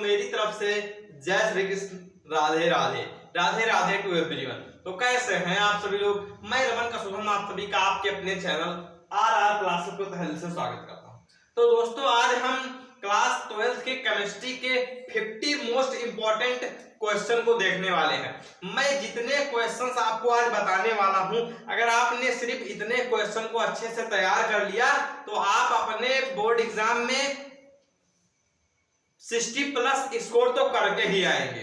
मेरी तरफ से जय श्री कृष्ण, राधे राधे, राधे राधे टू एवरीवन। तो कैसे हैं आप सभी लोग? मैं रमन का शुभम आप सभी का आपके अपने चैनल RR क्लासेस को तहे दिल से स्वागत करता हूं। तो दोस्तों आज हम क्लास 12th के केमिस्ट्री के 50 मोस्ट इंपॉर्टेंट क्वेश्चन को देखने वाले हैं। मैं जितने क्वेश्चंस आपको आज बताने वाला हूं, अगर आपने सिर्फ इतने क्वेश्चन को अच्छे से तैयार कर लिया तो आप अपने बोर्ड एग्जाम में 60+ स्कोर तो करके ही आएंगे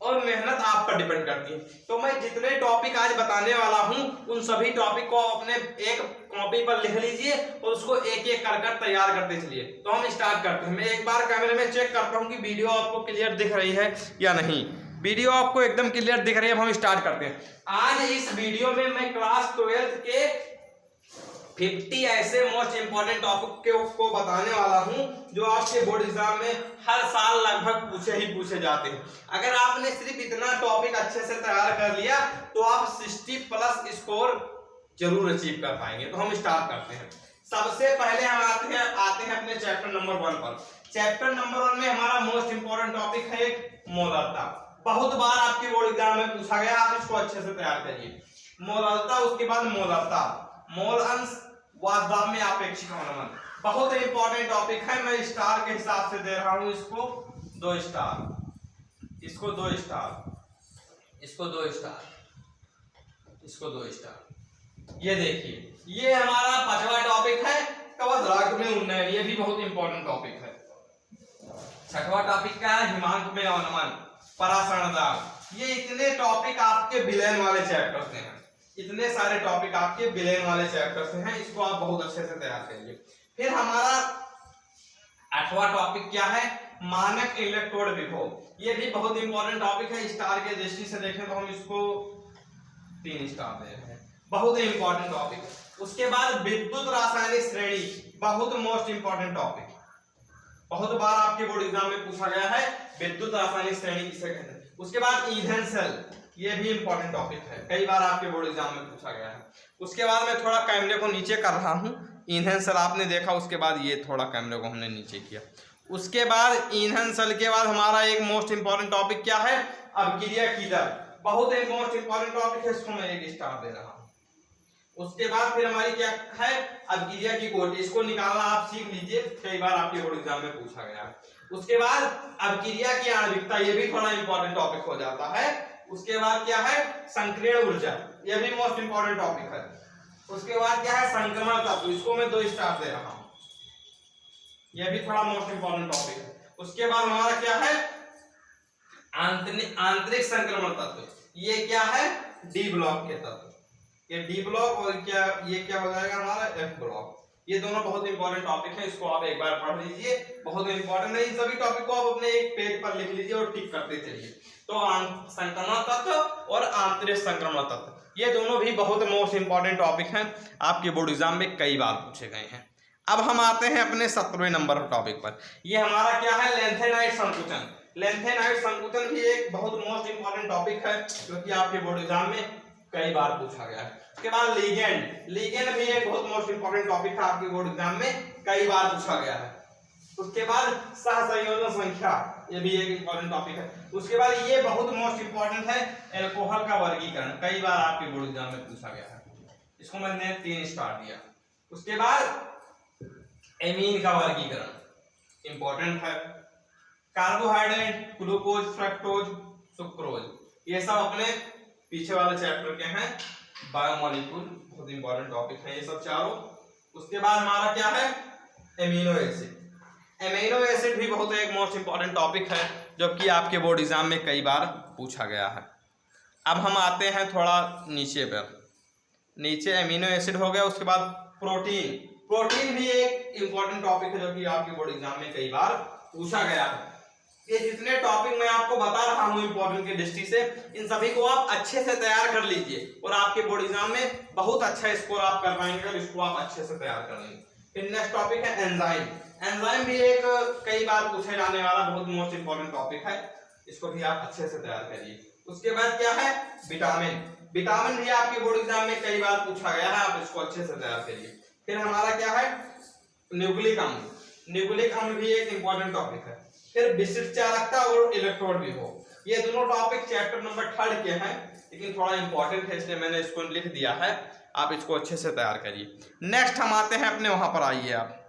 और मेहनत आप पर डिपेंड करती है। तो मैं जितने टॉपिक आज बताने वाला हूं उन सभी टॉपिक को अपने एक कॉपी पर लिख लीजिए और उसको एक एक कर तैयार करते चलिए। तो हम स्टार्ट करते हैं। मैं एक बार कैमरे में चेक करता हूं कि वीडियो आपको क्लियर दिख रही है या नहीं। वीडियो आपको एकदम क्लियर दिख रही है। अब हम स्टार्ट करते हैं। आज इस वीडियो में मैं क्लास 12th के 50 ऐसे मोस्ट इंपॉर्टेंट टॉपिक को बताने वाला हूं जो आपके बोर्ड एग्जाम में हर साल लगभग पूछे जाते हैं। अगर आपने सिर्फ इतना टॉपिक अच्छे से तैयार कर लिया तो आप 60+ स्कोर जरूर अचीव कर पाएंगे। तो हम स्टार्ट करते हैं। सबसे पहले हम आते हैं अपने चैप्टर नंबर 1 पर। चैप्टर नंबर 1 में हमारा मोस्ट इंपॉर्टेंट टॉपिक है मोलरता। बहुत बार आपके बोर्ड एग्जाम में पूछा गया, आप इसको अच्छे से तैयार करिए। मोलरता, उसके बाद मोलरता, मोल अंश, वास्तव में आपेक्षिक अनुमान, बहुत इंपॉर्टेंट टॉपिक है। मैं स्टार के हिसाब से दे रहा हूं। इसको 2 स्टार, इसको 2 स्टार, इसको 2 स्टार, इसको 2 स्टार। ये देखिए, ये हमारा 5वां टॉपिक है कवच राग में उन्नयन। ये भी बहुत इंपॉर्टेंट टॉपिक है। 6वां टॉपिक क्या है? हिमांक में अनुमान, परासरण दाब। ये इतने टॉपिक आपके विलयन वाले चैप्टर से हैं। इतने सारे टॉपिक आपके विलयन वाले चैप्टर से हैं। इसको आप बहुत अच्छे से तैयार करिए। फिर हमारा 8वां टॉपिक क्या है? मानक इलेक्ट्रोड विभव। ये भी बहुत इंपॉर्टेंट टॉपिक है। स्टार के दृष्टि से देखें तो हम इसको 3 स्टार दे रहे हैं। बहुत इंपॉर्टेंट टॉपिक है। उसके बाद विद्युत रासायनिक श्रेणी, बहुत मोस्ट इंपॉर्टेंट टॉपिक, बहुत बार आपके बोर्ड एग्जाम में पूछा गया है विद्युत रासायनिक श्रेणी किसे कहते हैं। उसके बाद ईंधन सेल, ये भी इंपॉर्टेंट टॉपिक है, कई बार आपके बोर्ड एग्जाम में पूछा गया है। उसके बाद मैं थोड़ा कैमरे को नीचे कर रहा हूं। ईंधन सेल आपने देखा, उसके बाद ये थोड़ा कैमरे को हमने नीचे किया। उसके बाद ईंधन सेल के बाद हमारा एक मोस्ट इंपॉर्टेंट टॉपिक क्या है? अभिक्रिया की दर, बहुत एक मोस्ट इंपॉर्टेंट टॉपिक है। इसको मैं 1 स्टार दे रहा हूं। उसके बाद फिर हमारी क्या है? अभिक्रिया की कोटि। इसको निकालना आप सीख लीजिए, कई बार आपके बोर्ड एग्जाम में पूछा गया है। उसके बाद अभिक्रिया की आणविकता, ये भी थोड़ा इंपॉर्टेंट टॉपिक हो जाता है। उसके बाद क्या है? संकीर्ण ऊर्जा, यह भी मोस्ट इंपॉर्टेंट टॉपिक है। उसके बाद क्या है? संक्रमण तत्व, इसको मैं 2 स्टार दे रहा हूं। यह भी थोड़ा मोस्ट इंपॉर्टेंट टॉपिक है। उसके बाद हमारा क्या है? आंतरिक संक्रमण तत्व। ये क्या है? डी ब्लॉक के तत्व। ये डी ब्लॉक और क्या, ये क्या हो जाएगा हमारा? F block. ये दोनों बहुत इंपॉर्टेंट टॉपिक हैं। इसको आप एक बार पढ़ लीजिए, बहुत इंपॉर्टेंट है। इन सभी टॉपिक को आप अपने एक पेज पर लिख लीजिए और टिक करते चलिए। तो संक्रमण तत्व और आंतरिक संक्रमण तत्व, ये दोनों भी बहुत मोस्ट इंपॉर्टेंट टॉपिक हैं, आपके बोर्ड एग्जाम में कई बार पूछे गए हैं। अब हम आते हैं अपने 17वें नंबर टॉपिक पर। ये हमारा क्या है? लेंथेनाइट संकुचन। लेंथेनाइट संकुचन भी एक बहुत मोस्ट इंपॉर्टेंट टॉपिक है जो कि आपके बोर्ड एग्जाम में कई बार पूछा गया है। उसके बाद लिगेंड, लिगेंड भी एक बहुत मोस्ट इंपॉर्टेंट टॉपिक है, आपके बोर्ड एग्जाम में कई बार पूछा गया है। उसके बाद सहसंयोजन संख्या, ये भी एक इंपॉर्टेंट टॉपिक है। उसके बाद ये बहुत मोस्ट इंपॉर्टेंट है, एल्कोहल का वर्गीकरण, कई बार आपके बोर्ड एग्जाम में पूछा गया है। इसको मैंने 3 स्टार दिया। उसके बाद एमीन का वर्गीकरण इंपॉर्टेंट है। कार्बोहाइड्रेट, ग्लूकोज, फ्रक्टोज, सुक्रोज, ये सब अपने पीछे वाले चैप्टर के हैं। बायोमोलिक्यूल, बहुत इंपॉर्टेंट टॉपिक है ये सब चारों। उसके बाद हमारा क्या है? Amino acid. एमिनो एसिड भी बहुत एक मोस्ट इंपॉर्टेंट टॉपिक है जो कि आपके बोर्ड एग्जाम में कई बार पूछा गया है। अब हम आते हैं थोड़ा नीचे पर। नीचे एमिनो एसिड हो गया। उसके बाद प्रोटीन, प्रोटीन भी एक इंपॉर्टेंट टॉपिक है जो कि आपके बोर्ड एग्जाम में कई बार पूछा गया है। ये जितने टॉपिक मैं आपको बता रहा हूं इंपॉर्टेंट के दृष्टि से, इन सभी को आप अच्छे से तैयार कर लीजिए और आपके बोर्ड एग्जाम में बहुत अच्छा स्कोर आप कर पाएंगे अगर इसको आप अच्छे से तैयार कर लेंगे। फिर नेक्स्ट टॉपिक है एंजाइम। एंजाइम भी एक कई बार पूछे जाने वाला बहुत मोस्ट इंपॉर्टेंट टॉपिक है, इसको भी आप अच्छे से तैयार करिए। उसके बाद क्या है? विटामिन। विटामिन भी आपके बोर्ड एग्जाम में कई बार पूछा गया है, आप इसको अच्छे से तैयार करिए। फिर हमारा क्या है? न्यूक्लिक अम्ल। न्यूक्लिक अम्ल भी एक इंपॉर्टेंट टॉपिक है। फिर विशिष्ट चालकता और इलेक्ट्रोड विभव। ये दोनों टॉपिक चैप्टर नंबर 3 के हैं, लेकिन थोड़ा इंपॉर्टेंट है इसलिए मैंने इसको लिख दिया है। आप इसको अच्छे से तैयार करिए। नेक्स्ट हम आते हैं अपने वहां पर, आइए आप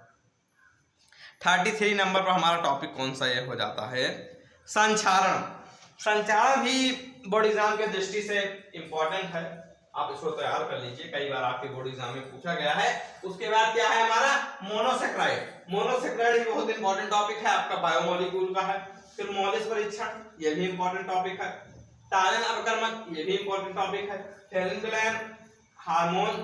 33 नंबर पर हमारा टॉपिक कौन सा ये हो जाता है, संचारण। संचारण भी बोर्ड एग्जाम के दृष्टि से इंपॉर्टेंट है, आप इसको तैयार कर लीजिए, कई बार आपके बोर्ड एग्जाम में पूछा गया है। उसके बाद क्या है हमारा मोनोसेक्राइड। मोनोसेक्राइड भी बहुत इंपॉर्टेंट टॉपिक है, आपका बायोमोलिक्यूल का है। फिर मौलिक परीक्षण, ये भी इंपॉर्टेंट टॉपिक है। टालन अपकर्मक, ये भी इंपॉर्टेंट टॉपिक है। फेरेंक्लेन, हार्मोन,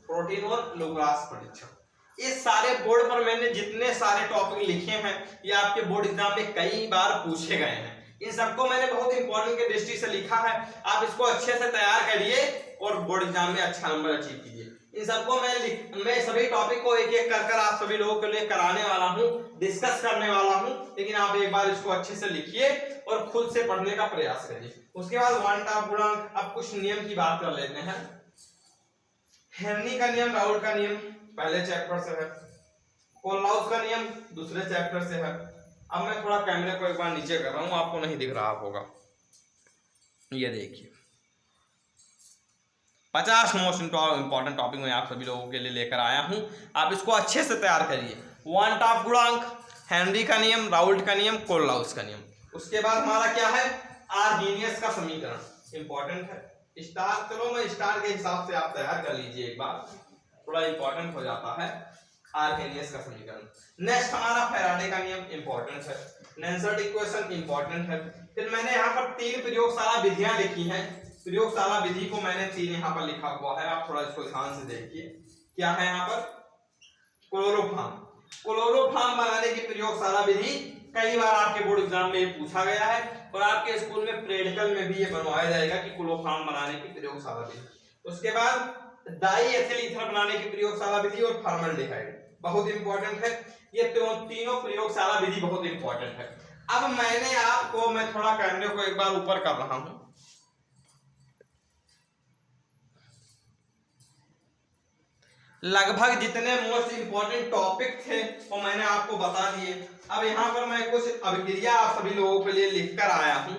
प्रोटीन और लुग्रास परीक्षण। ये सारे बोर्ड पर मैंने जितने सारे टॉपिक लिखे हैं ये आपके बोर्ड एग्जाम में कई बार पूछे गए हैं। इन सबको मैंने बहुत इंपॉर्टेंट के दृष्टि से लिखा है, आप इसको अच्छे से तैयार करिए और बोर्ड एग्जाम में अच्छा नंबर अचीव कीजिए। इन सबको मैं सभी टॉपिक को एक एक कर आप सभी लोगों के लिए कराने वाला हूँ, डिस्कस करने वाला हूँ, लेकिन आप एक बार इसको अच्छे से लिखिए और खुद से पढ़ने का प्रयास करिए। उसके बाद वन टॉप गुणांक, अब कुछ नियम की बात कर लेते हैं। हेनरी का नियम, राउल्ट का नियम पहले चैप्टर से है, कोललाउस का नियम दूसरे चैप्टर से है। अब मैं थोड़ा कैमरे को एक बार नीचे कर रहा हूं, आपको नहीं दिख रहा होगा, ये देखिए 50 मोस्ट इंपॉर्टेंट टॉपिक मैं आप सभी लोगों के लिए लेकर आया हूं, आप इसको अच्छे से तैयार करिए। वन टॉप गुणांक, हेनरी का नियम, राउल्ट का नियम, कोललाउस का नियम। उसके बाद हमारा क्या है, आर्हेनियस का समीकरण इंपॉर्टेंट है। स्टार, चलो मैं स्टार के हिसाब से आप तैयार कर लीजिए एक बार, थोड़ा इंपॉर्टेंट हो जाता है आर्हेनियस का समीकरण। नेक्स्ट हमारा फैराडे का नियम इंपॉर्टेंट है। नेल्सन इक्वेशन इंपॉर्टेंट है। फिर मैंने यहाँ पर 3 प्रयोगशाला विधियां लिखी हैं, प्रयोगशाला विधि को मैंने 3 यहाँ पर लिखा हुआ है, आप थोड़ा इसको ध्यान से देखिए। क्या है यहाँ पर, क्लोरोफॉर्म। क्लोरोफॉर्म बनाने की प्रयोगशाला विधि कई बार आपके बोर्ड एग्जाम में पूछा गया है और आपके स्कूल में प्रैक्टिकल में भी ये बनवाया जाएगा कि क्लोरोफॉर्म बनाने की प्रयोगशाला विधि। उसके बाद डाई एथिल ईथर बनाने की प्रयोगशाला विधि और फॉर्मल्डिहाइड बहुत इंपॉर्टेंट है। ये तीनों प्रयोगशाला विधि बहुत इंपॉर्टेंट है। अब मैं थोड़ा कैमरे को एक बार ऊपर कर रहा हूं, लगभग जितने मोस्ट इंपॉर्टेंट टॉपिक थे वो मैंने आपको बता दिए। अब यहाँ पर मैं कुछ अभिक्रिया आप सभी लोगों के लिए लिखकर आया हूँ,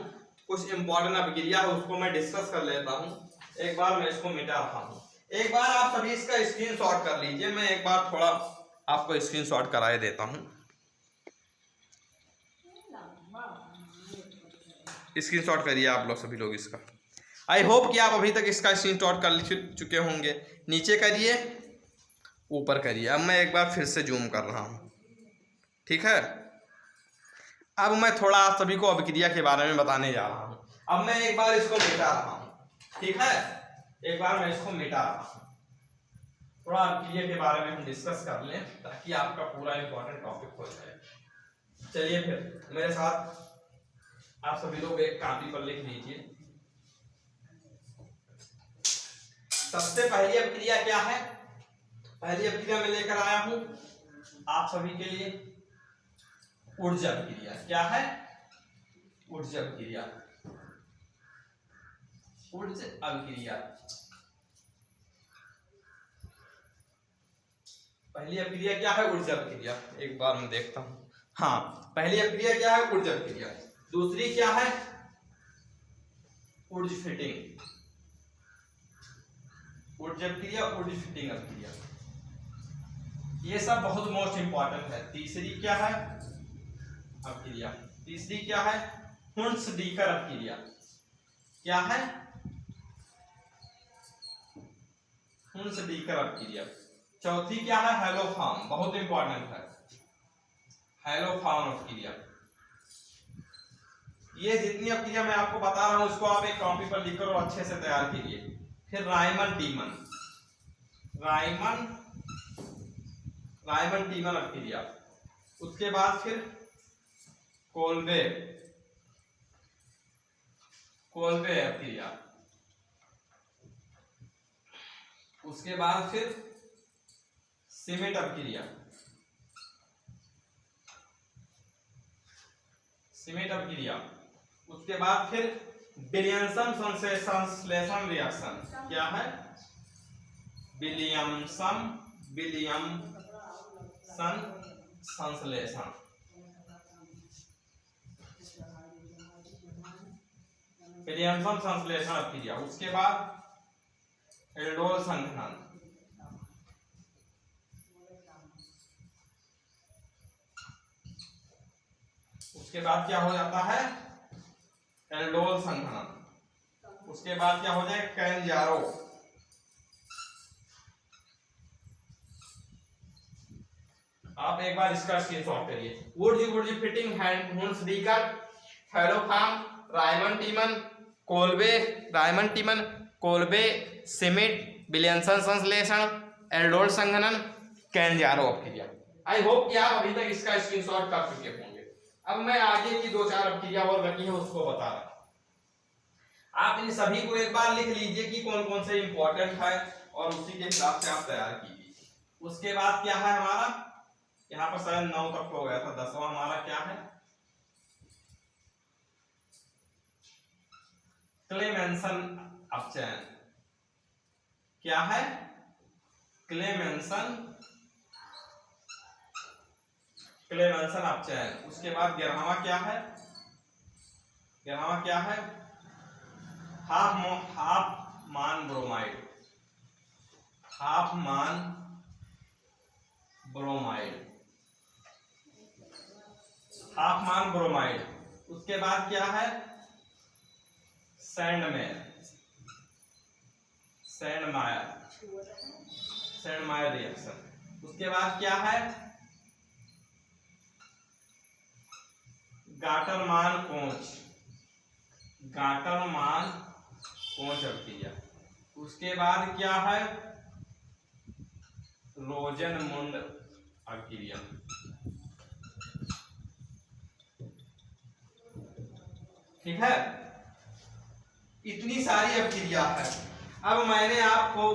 कुछ इंपॉर्टेंट अभिक्रिया है उसको मैं डिस्कस कर लेता हूँ। एक बार मैं इसको मिटा रहा हूँ, एक बार आप सभी इसका स्क्रीनशॉट कर लीजिए, मैं एक बार थोड़ा आपको स्क्रीनशॉट कराए देता हूँ। स्क्रीनशॉट करिए आप लोग सभी लोग इसका। आई होप कि आप अभी तक इसका स्क्रीनशॉट कर चुके होंगे। नीचे करिए, ऊपर करिए। अब मैं एक बार फिर से जूम कर रहा हूँ, ठीक है। अब मैं थोड़ा आप सभी को अभिक्रिया के बारे में बताने जा रहा हूँ। अब मैं एक बार इसको मिटा रहा हूँ, ठीक है, एक बार मैं इसको मिटा रहा हूँ। थोड़ा अभिक्रिया के बारे में हम डिस्कस कर लें ताकि आपका पूरा इंपॉर्टेंट टॉपिक हो जाए। चलिए फिर मेरे साथ आप सभी लोग एक कॉपी पर लिख लीजिए। सबसे पहली अभिक्रिया क्या है, पहली अभिक्रिया मैं लेकर आया हूं आप सभी के लिए, ऊर्जा अभिक्रिया। क्या है, ऊर्जा अभिक्रिया। ऊर्जा अभिक्रिया, पहली अभिक्रिया क्या है, ऊर्जा अभिक्रिया। एक बार मैं देखता हूं, हाँ, पहली अभिक्रिया क्या है, ऊर्जा अभिक्रिया। दूसरी क्या है, ऊर्जा फिटिंग, ऊर्जा अभिक्रिया, ऊर्जा फिटिंग अभिक्रिया, ये सब बहुत मोस्ट इंपॉर्टेंट है। तीसरी क्या है अभिक्रिया, तीसरी क्या है, हुंस-डीकर अभिक्रिया। क्या है, हुंस-डीकर अभिक्रिया। चौथी क्या है, हैलोफॉर्म, बहुत इंपॉर्टेंट है, हैलोफॉर्म अभिक्रिया। ये जितनी अभिक्रिया मैं आपको बता रहा हूं उसको आप एक कॉपी पर लिखकर और अच्छे से तैयार कीजिए। फिर रायमन-टीमन, रायमन-टीमन अभिक्रिया। उसके बाद फिर कोल्बे अभिक्रिया। उसके बाद फिर सीमेंट अभिक्रिया, सीमेंट अभिक्रिया। उसके बाद फिर विलियमसन संश्लेषण रिएक्शन। क्या है, विलियमसन संश्लेषण। विलियमसन संश्लेषण अभिक्रिया, उसके बाद एल्डोल संघनन, उसके बाद क्या हो जाता है एल्डोल संघनन, उसके बाद क्या हो जाएगा कैंजारो, आप एक बार इसका स्क्रीनशॉट करिए। वुड्स फिटिंग हैंड Hunsdiecker haloform Reimer Tiemann Kolbe Schmidt Williamson संश्लेषण एल्डोल संघनन कैंजारो अभिक्रिया। आई होप कि आप अभी तक इसका स्क्रीनशॉट कर चुके होंगे। अब मैं आगे की 2-4 अभिक्रिया और बची है उसको बता रहा हूं। आप इन सभी को एक बार लिख लीजिए कि कौन कौन से इंपॉर्टेंट है और उसी के हिसाब से आप तैयार कीजिए। उसके बाद क्या है हमारा, यहाँ पर शायद 9 तक हो गया था, 10वां हमारा क्या है क्लेमेंसन अपचयन। क्या है क्लेमेंसन अपचयन। उसके बाद 11वां क्या है, 11वां क्या है हाफ मान ब्रोमाइड, हाफ मान ब्रोमाइड। उसके बाद क्या है सैंडमायर रिएक्शन। उसके बाद क्या है गाटरमान कोंच अभिक्रिया। उसके बाद क्या है रोजनमुंड अभिक्रिया। ठीक है, इतनी सारी अभिक्रिया है। अब मैंने आपको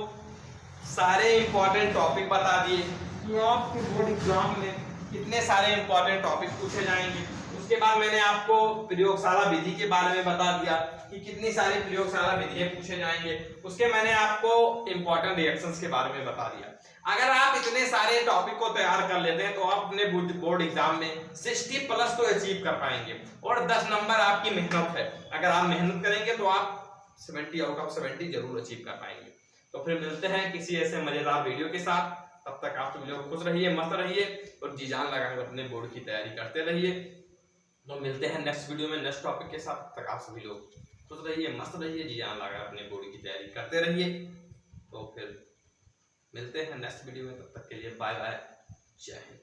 सारे इंपॉर्टेंट टॉपिक बता दिए कि आपके बोर्ड एग्जाम में कितने सारे इंपॉर्टेंट टॉपिक पूछे जाएंगे। उसके बाद मैंने आपको प्रयोगशाला विधि के बारे में बता दिया कि कितनी सारी प्रयोगशाला विधियां पूछे जाएंगे। उसके मैंने आपको इंपॉर्टेंट रिएक्शंस के बारे में बता दिया। अगर आप इतने सारे टॉपिक को तैयार कर लेते हैं तो आप अपने बोर्ड एग्जाम में 60+ तो अचीव कर पाएंगे और 10 नंबर आपकी मेहनत है। अगर आप मेहनत करेंगे तो आप 70 आउट ऑफ 70 जरूर अचीव कर पाएंगे। तो फिर मिलते हैं किसी ऐसे मजेदार वीडियो के साथ। तब तक आप सभी लोग खुश रहिए, मस्त रहिए और जी जान लगाकर अपने बोर्ड की तैयारी करते रहिए। तो मिलते हैं नेक्स्ट वीडियो में नेक्स्ट टॉपिक के साथ। तब तक आप सभी लोग खुश रहिए, मस्त रहिए, जी जान लगाकर अपने बोर्ड की तैयारी करते रहिए। तो फिर मिलते हैं नेक्स्ट वीडियो में, तब तक के लिए बाय बाय, जय हिंद।